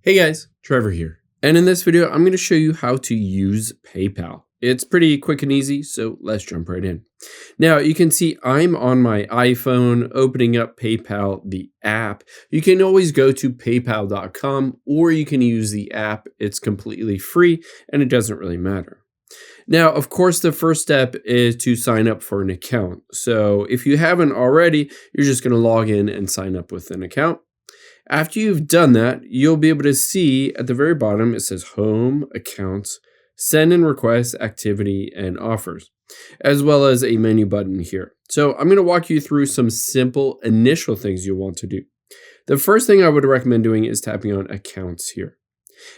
Hey guys, Trevor here. And in this video, I'm going to show you how to use PayPal. It's pretty quick and easy, so let's jump right in. Now, you can see I'm on my iPhone opening up PayPal, the app. You can always go to paypal.com or you can use the app. It's completely free and it doesn't really matter. Now, of course, the first step is to sign up for an account. So if you haven't already, you're just going to log in and sign up with an account. After you've done that, you'll be able to see at the very bottom, it says Home, Accounts, Send and Request, Activity, and Offers, as well as a menu button here. So I'm going to walk you through some simple initial things you'll want to do. The first thing I would recommend doing is tapping on Accounts here.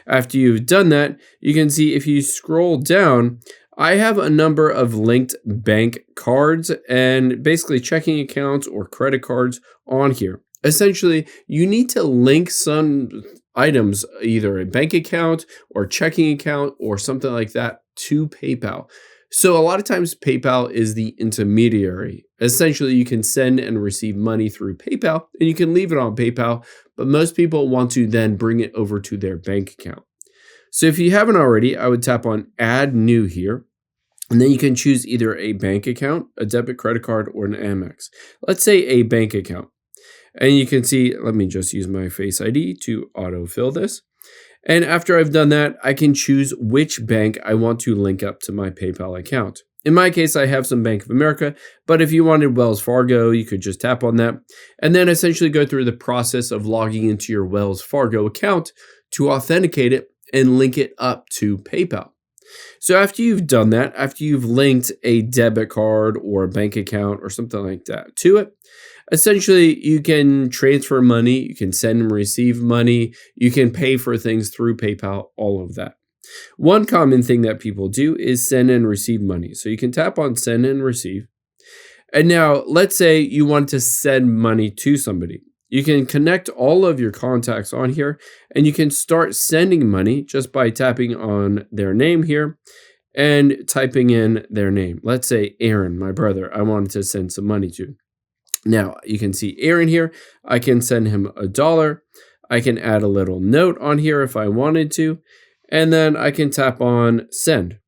After you've done that, you can see if you scroll down, I have a number of linked bank cards and basically checking accounts or credit cards on here. Essentially, you need to link some items, either a bank account or checking account or something like that, to PayPal. So a lot of times PayPal is the intermediary. Essentially, you can send and receive money through PayPal and you can leave it on PayPal, but most people want to then bring it over to their bank account. So if you haven't already, I would tap on Add New here. And then you can choose either a bank account, a debit credit card, or an Amex. Let's say a bank account. And you can see, let me just use my Face ID to autofill this. And after I've done that, I can choose which bank I want to link up to my PayPal account. In my case, I have some Bank of America, but if you wanted Wells Fargo, you could just tap on that and then essentially go through the process of logging into your Wells Fargo account to authenticate it and link it up to PayPal. So after you've done that, after you've linked a debit card or a bank account or something like that to it, essentially you can transfer money, you can send and receive money, you can pay for things through PayPal, all of that. One common thing that people do is send and receive money. So you can tap on send and receive. And now let's say you want to send money to somebody. You can connect all of your contacts on here and you can start sending money just by tapping on their name here and typing in their name. Let's say Aaron, my brother, I wanted to send some money to. Now you can see Aaron here. I can send him $1. I can add a little note on here if I wanted to, and then I can tap on send.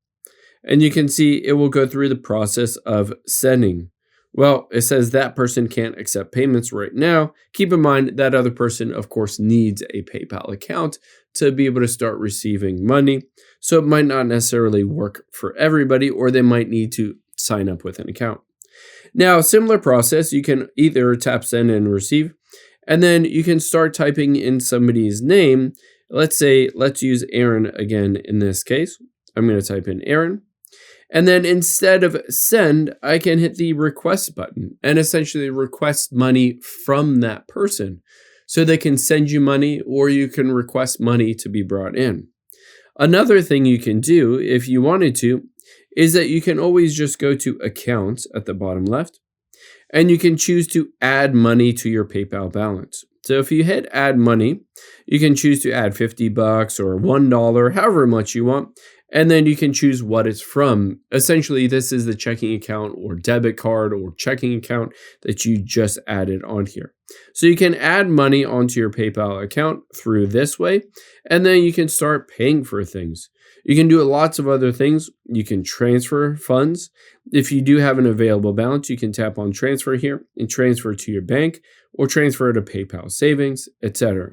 And you can see it will go through the process of sending. Well, it says that person can't accept payments right now. Keep in mind that other person, of course, needs a PayPal account to be able to start receiving money. So it might not necessarily work for everybody, or they might need to sign up with an account. Now, similar process, you can either tap send and receive, and then you can start typing in somebody's name. Let's use Aaron again in this case. I'm going to type in Aaron. And then instead of send, I can hit the request button and essentially request money from that person. So they can send you money or you can request money to be brought in. Another thing you can do if you wanted to is that you can always just go to accounts at the bottom left and you can choose to add money to your PayPal balance. So if you hit add money, you can choose to add $50 or $1, however much you want. And then you can choose what it's from. Essentially, this is the checking account or debit card or checking account that you just added on here. So you can add money onto your PayPal account through this way, and then you can start paying for things. You can do lots of other things. You can transfer funds. If you do have an available balance, you can tap on transfer here and transfer to your bank or transfer to PayPal savings, etc.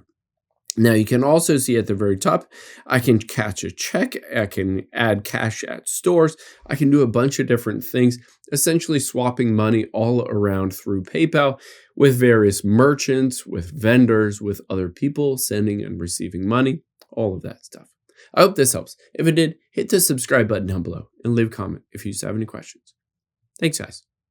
Now you can also see at the very top, I can cash a check, I can add cash at stores, I can do a bunch of different things, essentially swapping money all around through PayPal with various merchants, with vendors, with other people sending and receiving money, all of that stuff. I hope this helps. If it did, hit the subscribe button down below and leave a comment if you have any questions. Thanks, guys.